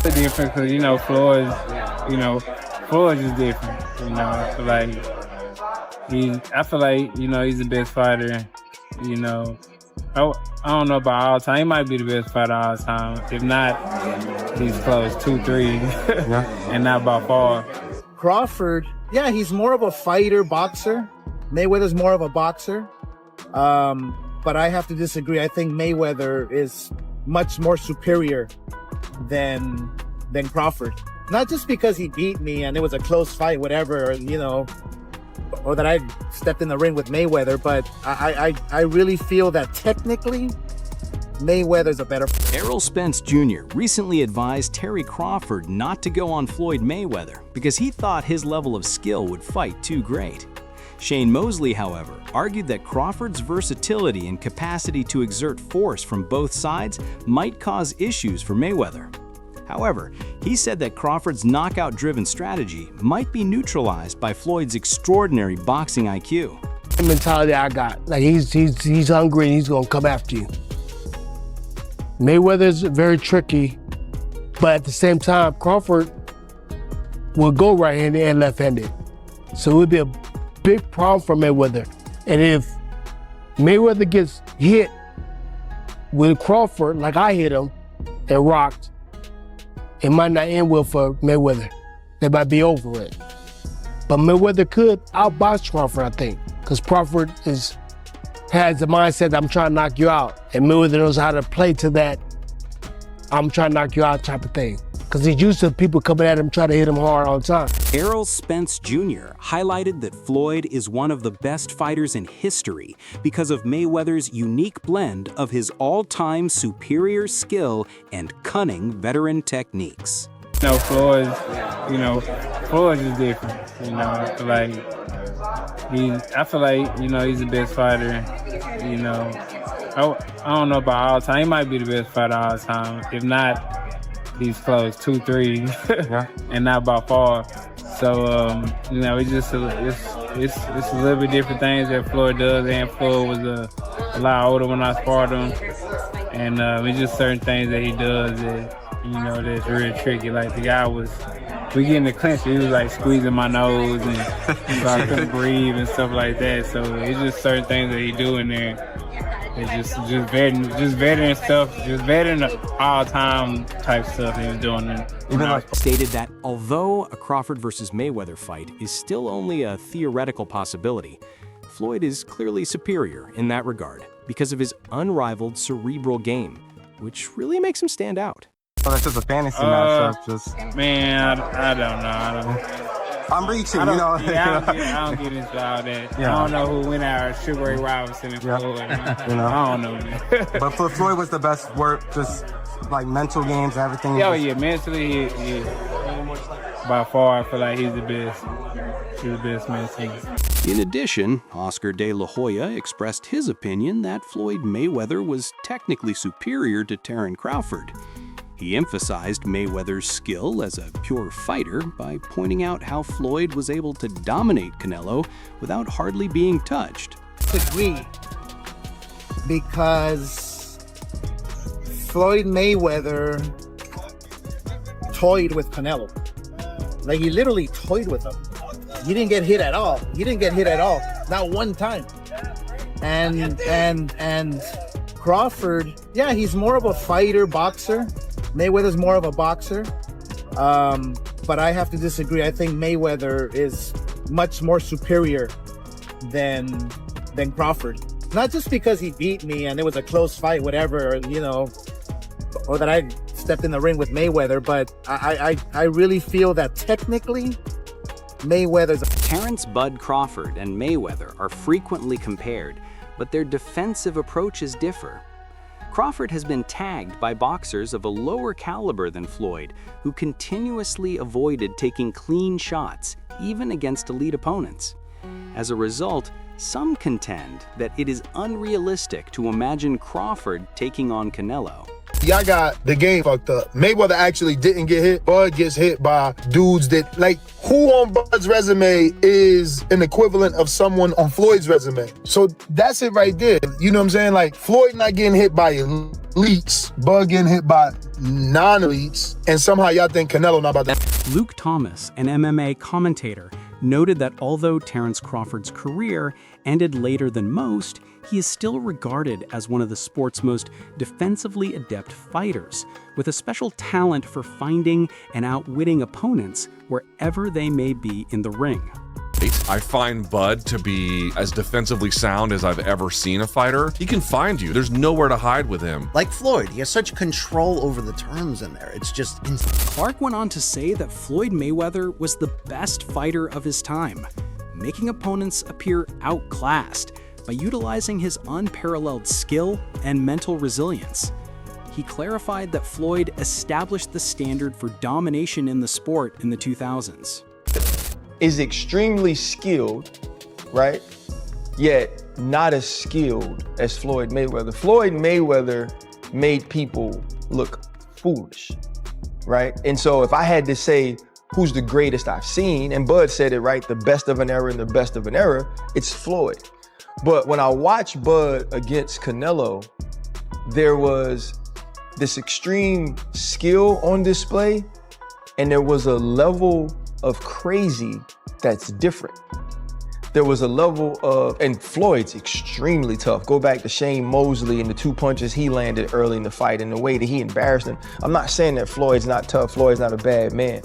It's different because, Floyd is different. I feel like he's the best fighter. I don't know about all time. He might be the best fighter all time. If not, he's close, 2-3, and not by far. Crawford, yeah, he's more of a fighter, boxer. Mayweather's more of a boxer. But I have to disagree. I think Mayweather is much more superior than Crawford. Not just because he beat me and it was a close fight, whatever, or that I stepped in the ring with Mayweather, but I really feel that technically Mayweather's a better fighter. Errol Spence Jr. recently advised Terry Crawford not to go on Floyd Mayweather because he thought his level of skill would fight too great. Shane Mosley, however, argued that Crawford's versatility and capacity to exert force from both sides might cause issues for Mayweather. However, he said that Crawford's knockout-driven strategy might be neutralized by Floyd's extraordinary boxing IQ. The mentality I got, like he's hungry and he's gonna come after you. Mayweather's very tricky, but at the same time, Crawford will go right-handed and left-handed. So it would be a big problem for Mayweather. And if Mayweather gets hit with Crawford, like I hit him and rocked, it might not end well for Mayweather. They might be over it. But Mayweather could outbox Crawford, I think, because Crawford has the mindset that I'm trying to knock you out. And Mayweather knows how to play to that I'm trying to knock you out type of thing. Because he's used to people coming at him trying to hit him hard all the time. Errol Spence Jr. highlighted that Floyd is one of the best fighters in history because of Mayweather's unique blend of his all-time superior skill and cunning veteran techniques. Floyd is different. I feel like he's the best fighter. I don't know about all time. He might be the best fighter all time. If not, he's close, 2-3, and not by far. So, it's just it's a little bit different things that Floyd does. And Floyd was a lot older when I sparred him, and it's just certain things that he does that that's really tricky. Like the guy we get in the clinch, he was like squeezing my nose, and so I couldn't breathe and stuff like that. So it's just certain things that he do in there. It's just veteran stuff, just veteran all-time type stuff he was doing there. Stated that although a Crawford versus Mayweather fight is still only a theoretical possibility, Floyd is clearly superior in that regard because of his unrivaled cerebral game, which really makes him stand out. Oh, that's just a fantasy matchup. Man, I don't know. I'm reaching, I don't get into all that. Yeah. I don't know who went out, Sugar Ray Robinson and Floyd. I don't know, man. But for Floyd was the best work, just like mental games, everything. Yeah, mentally, he by far, I feel like he's the best. He's the best mentally. In addition, Oscar De La Hoya expressed his opinion that Floyd Mayweather was technically superior to Terence Crawford. He emphasized Mayweather's skill as a pure fighter by pointing out how Floyd was able to dominate Canelo without hardly being touched. I disagree, because Floyd Mayweather toyed with Canelo. Like, he literally toyed with him. He didn't get hit at all. Not one time. And Crawford, yeah, he's more of a fighter, boxer. Mayweather's more of a boxer, but I have to disagree. I think Mayweather is much more superior than Crawford. Not just because he beat me and it was a close fight, whatever, or that I stepped in the ring with Mayweather, but I really feel that technically Mayweather's... Terence "Bud" Crawford and Mayweather are frequently compared, but their defensive approaches differ. Crawford has been tagged by boxers of a lower caliber than Floyd, who continuously avoided taking clean shots, even against elite opponents. As a result, some contend that it is unrealistic to imagine Crawford taking on Canelo. Y'all got the game fucked up. Mayweather actually didn't get hit. Bud gets hit by dudes that, like, who on Bud's resume is an equivalent of someone on Floyd's resume? So that's it right there. You know what I'm saying? Like, Floyd not getting hit by elites, Bud getting hit by non-elites, and somehow y'all think Canelo not about that. Luke Thomas, an MMA commentator, noted that although Terence Crawford's career ended later than most, he is still regarded as one of the sport's most defensively adept fighters, with a special talent for finding and outwitting opponents wherever they may be in the ring. I find Bud to be as defensively sound as I've ever seen a fighter. He can find you. There's nowhere to hide with him. Like Floyd, he has such control over the terms in there. It's just insane. Clark went on to say that Floyd Mayweather was the best fighter of his time, making opponents appear outclassed by utilizing his unparalleled skill and mental resilience. He clarified that Floyd established the standard for domination in the sport in the 2000s. Is extremely skilled, right? Yet not as skilled as Floyd Mayweather. Floyd Mayweather made people look foolish, right? And so if I had to say who's the greatest I've seen, and Bud said it right, the best of an era and the best of an era, it's Floyd. But when I watched Bud against Canelo, there was this extreme skill on display, and there was a level of crazy that's different. There was a level of, and Floyd's extremely tough. Go back to Shane Mosley and the 2 punches he landed early in the fight and the way that he embarrassed him. I'm not saying that Floyd's not tough, Floyd's not a bad man,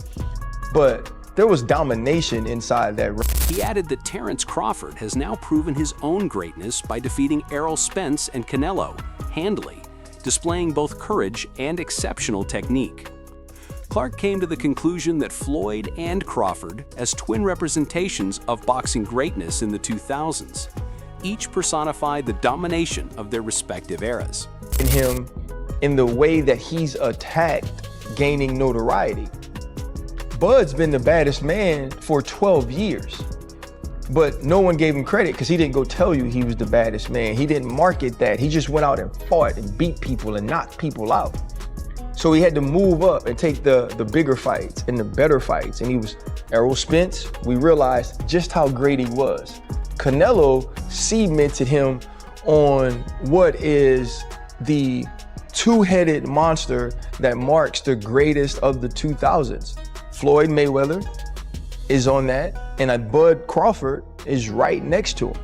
but there was domination inside that ring. He added that Terence Crawford has now proven his own greatness by defeating Errol Spence and Canelo handily, displaying both courage and exceptional technique. Clark came to the conclusion that Floyd and Crawford, as twin representations of boxing greatness in the 2000s, each personified the domination of their respective eras. In him, in the way that he's attacked, gaining notoriety. Bud's been the baddest man for 12 years, but no one gave him credit because he didn't go tell you he was the baddest man. He didn't market that. He just went out and fought and beat people and knocked people out. So he had to move up and take the bigger fights and the better fights. And he was Errol Spence. We realized just how great he was. Canelo cemented him on what is the two-headed monster that marks the greatest of the 2000s. Floyd Mayweather is on that, and Bud Crawford is right next to him.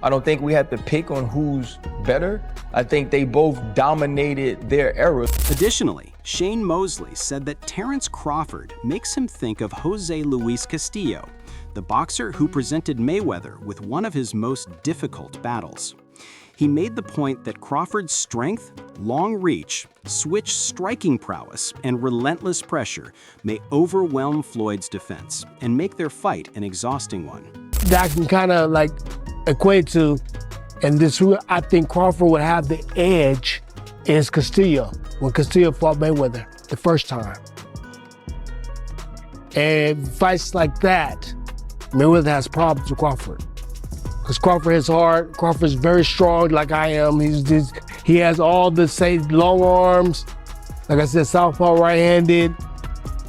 I don't think we have to pick on who's better. I think they both dominated their era. Additionally, Shane Mosley said that Terence Crawford makes him think of Jose Luis Castillo, the boxer who presented Mayweather with one of his most difficult battles. He made the point that Crawford's strength, long reach, switch striking prowess, and relentless pressure may overwhelm Floyd's defense and make their fight an exhausting one. That can kind of like equate to, and this I think Crawford would have the edge is Castillo, when Castillo fought Mayweather the first time. And fights like that, Mayweather has problems with Crawford. Because Crawford is hard, Crawford's very strong like I am. He has all the same long arms, like I said, southpaw right-handed,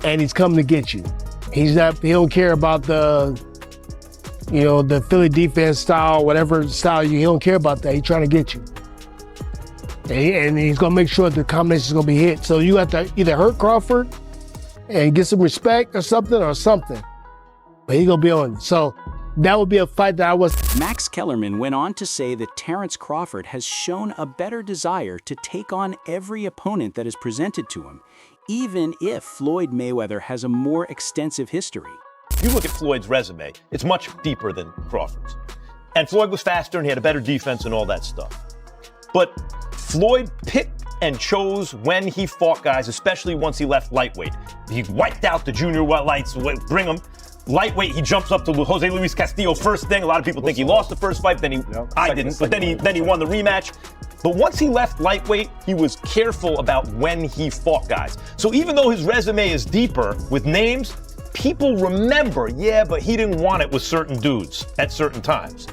and he's coming to get you. He don't care about the Philly defense style, whatever style he don't care about that. He's trying to get you. And he's gonna make sure the combination is gonna be hit. So you have to either hurt Crawford and get some respect or something. But he's gonna be on you. So that would be a fight that I was. Max Kellerman went on to say that Terence Crawford has shown a better desire to take on every opponent that is presented to him, even if Floyd Mayweather has a more extensive history. If you look at Floyd's resume, it's much deeper than Crawford's. And Floyd was faster and he had a better defense and all that stuff. But Floyd picked and chose when he fought guys, especially once he left lightweight. He wiped out the junior lights, bring him. Lightweight, he jumps up to Jose Luis Castillo first thing. A lot of people think he lost the first fight, I didn't, but then he won the rematch. But once he left lightweight, he was careful about when he fought guys. So even though his resume is deeper with names, people remember, yeah, but he didn't want it with certain dudes at certain times.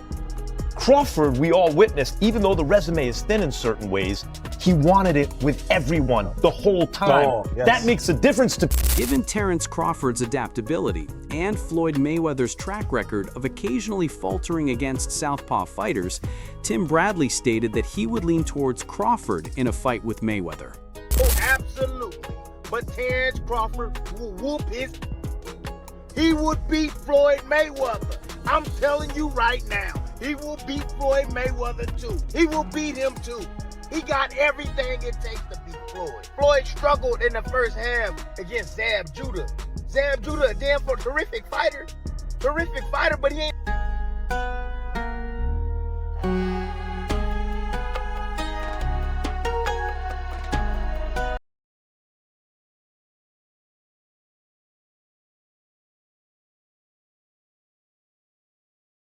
Crawford, we all witnessed, even though the resume is thin in certain ways, he wanted it with everyone the whole time. Oh, yes. That makes a difference to... Given Terence Crawford's adaptability and Floyd Mayweather's track record of occasionally faltering against southpaw fighters, Tim Bradley stated that he would lean towards Crawford in a fight with Mayweather. Oh, absolutely. But Terence Crawford will whoop his... He would beat Floyd Mayweather. I'm telling you right now. He will beat Floyd Mayweather too. He will beat him too. He got everything it takes to beat Floyd. Floyd struggled in the first half against Zab Judah. Zab Judah, a damn terrific fighter, but he ain't